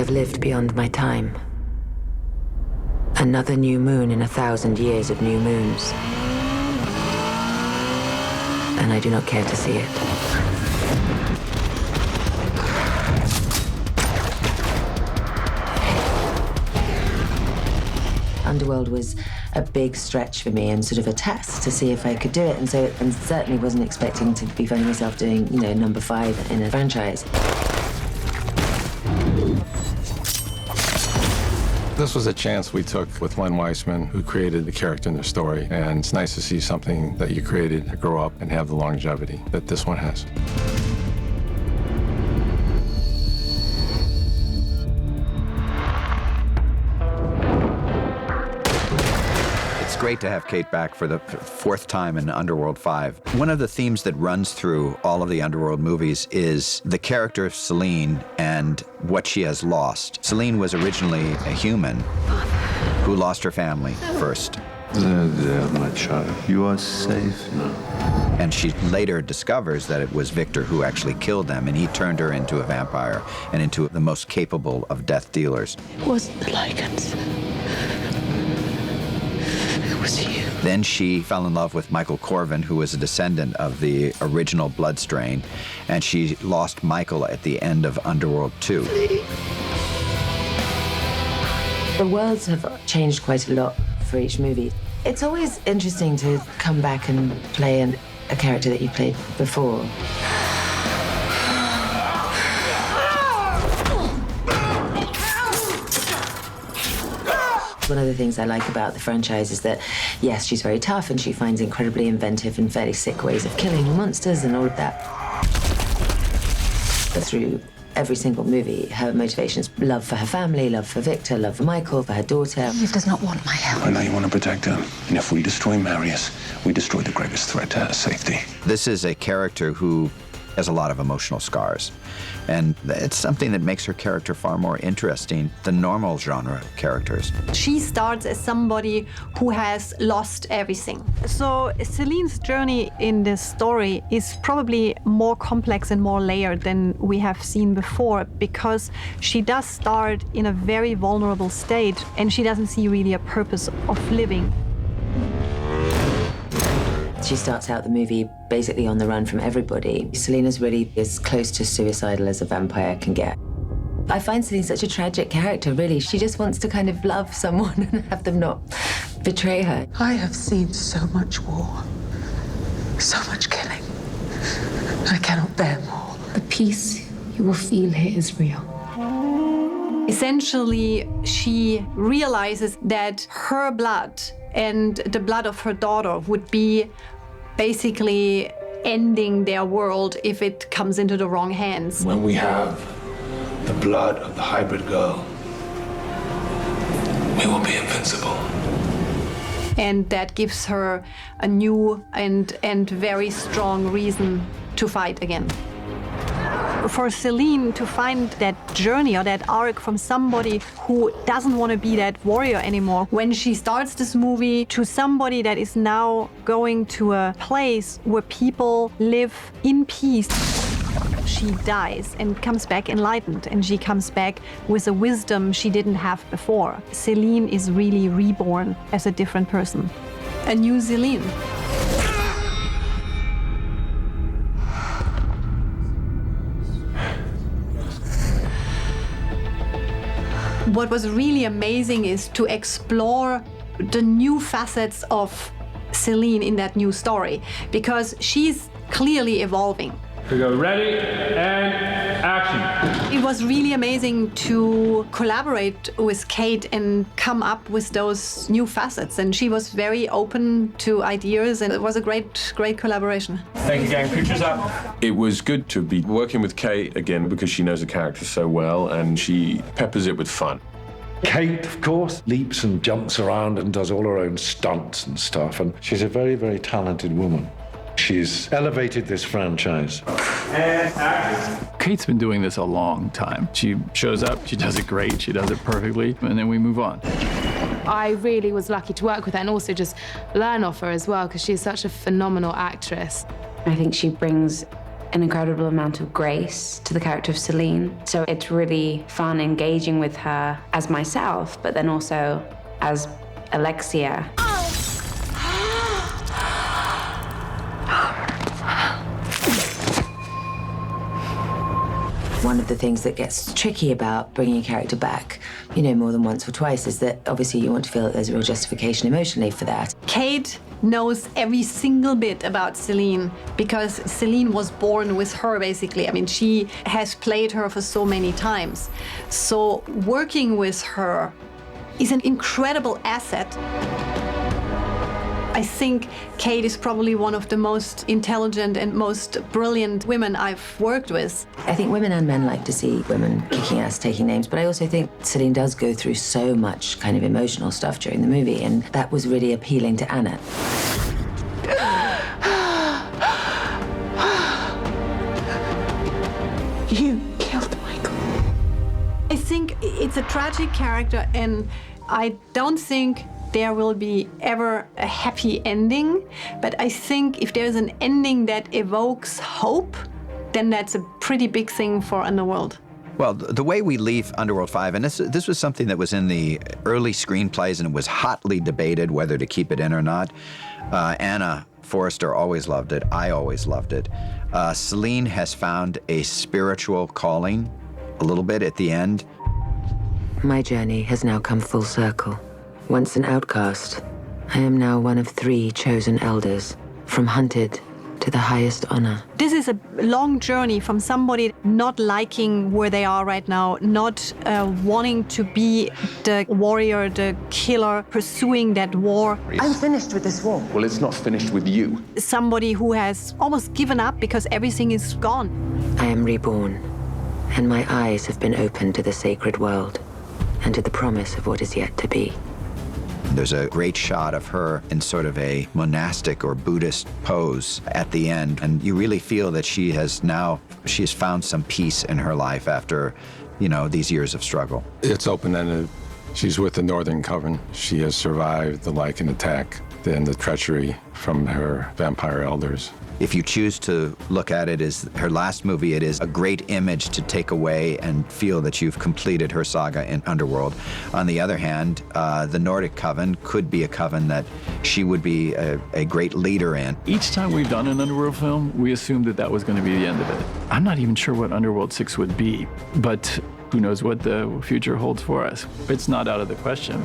have lived beyond my time. Another new moon in 1,000 years of new moons. And I do not care to see it. Underworld was a big stretch for me and sort of a test to see if I could do it. And certainly wasn't expecting to be finding myself doing, number 5 in a franchise. This was a chance we took with Len Wiseman, who created the character in the story. And it's nice to see something that you created grow up and have the longevity that this one has. It's great to have Kate back for the 4th time in Underworld 5. One of the themes that runs through all of the Underworld movies is the character of Selene and what she has lost. Selene was originally a human who lost her family first. There, my child. You are safe now. And she later discovers that it was Viktor who actually killed them, and he turned her into a vampire and into the most capable of death dealers. It wasn't the Lycans. It was you. Then she fell in love with Michael Corvin, who was a descendant of the original blood strain, and she lost Michael at the end of Underworld 2. The worlds have changed quite a lot for each movie. It's always interesting to come back and play a character that you played before. One of the things I like about the franchise is that, yes, she's very tough and she finds incredibly inventive and fairly sick ways of killing monsters and all of that. But through every single movie, her motivations: love for her family, love for Viktor, love for Michael, for her daughter. Eve does not want my help. I know you want to protect her. And if we destroy Marius, we destroy the greatest threat to her safety. This is a character who has a lot of emotional scars. And it's something that makes her character far more interesting than normal genre characters. She starts as somebody who has lost everything. So Selene's journey in this story is probably more complex and more layered than we have seen before, because she does start in a very vulnerable state and she doesn't see really a purpose of living. She starts out the movie basically on the run from everybody. Selene's really as close to suicidal as a vampire can get. I find Selene such a tragic character, really. She just wants to kind of love someone and have them not betray her. I have seen so much war, so much killing. I cannot bear more. The peace you will feel here is real. Essentially, she realizes that her blood and the blood of her daughter would be basically ending their world if it comes into the wrong hands. When we have the blood of the hybrid girl, we will be invincible. And that gives her a new and very strong reason to fight again. For Selene to find that journey or that arc from somebody who doesn't want to be that warrior anymore, when she starts this movie, to somebody that is now going to a place where people live in peace. She dies and comes back enlightened, and she comes back with a wisdom she didn't have before. Selene is really reborn as a different person. A new Selene. What was really amazing is to explore the new facets of Selene in that new story, because she's clearly evolving. We go ready and action. It was really amazing to collaborate with Kate and come up with those new facets, and she was very open to ideas, and it was a great collaboration. Thank you, gang. Pictures up. It was good to be working with Kate again because she knows the character so well and she peppers it with fun. Kate, of course, leaps and jumps around and does all her own stunts and stuff, and she's a very, very talented woman. She's elevated this franchise. And action. Kate's been doing this a long time. She shows up, she does it great, she does it perfectly, and then we move on. I really was lucky to work with her and also just learn off her as well, because she's such a phenomenal actress. I think she brings an incredible amount of grace to the character of Selene. So it's really fun engaging with her as myself, but then also as Alexia. One of the things that gets tricky about bringing a character back, you know, more than once or twice is that obviously you want to feel that there's a real justification emotionally for that. Kate knows every single bit about Selene because Selene was born with her, basically. I mean, she has played her for so many times. So working with her is an incredible asset. I think Kate is probably one of the most intelligent and most brilliant women I've worked with. I think women and men like to see women kicking ass, taking names, but I also think Selene does go through so much kind of emotional stuff during the movie, and that was really appealing to Anna. You killed Michael. I think it's a tragic character, and I don't think there will be ever a happy ending, but I think if there's an ending that evokes hope, then that's a pretty big thing for Underworld. Well, the way we leave Underworld 5, and this was something that was in the early screenplays, and it was hotly debated whether to keep it in or not. Anna Foerster always loved it. I always loved it. Selene has found a spiritual calling a little bit at the end. My journey has now come full circle. Once an outcast, I am now one of 3 chosen elders, from hunted to the highest honor. This is a long journey from somebody not liking where they are right now, not wanting to be the warrior, the killer, pursuing that war. I'm finished with this war. Well, it's not finished with you. Somebody who has almost given up because everything is gone. I am reborn, and my eyes have been opened to the sacred world and to the promise of what is yet to be. There's a great shot of her in sort of a monastic or Buddhist pose at the end, and you really feel that she has found some peace in her life after, you know, these years of struggle. It's open-ended. She's with the Northern Coven. She has survived the Lycan attack and the treachery from her vampire elders. If you choose to look at it as her last movie, it is a great image to take away and feel that you've completed her saga in Underworld. On the other hand, the Nordic Coven could be a coven that she would be a great leader in. Each time we've done an Underworld film, we assumed that that was going to be the end of it. I'm not even sure what Underworld 6 would be, but who knows what the future holds for us. It's not out of the question.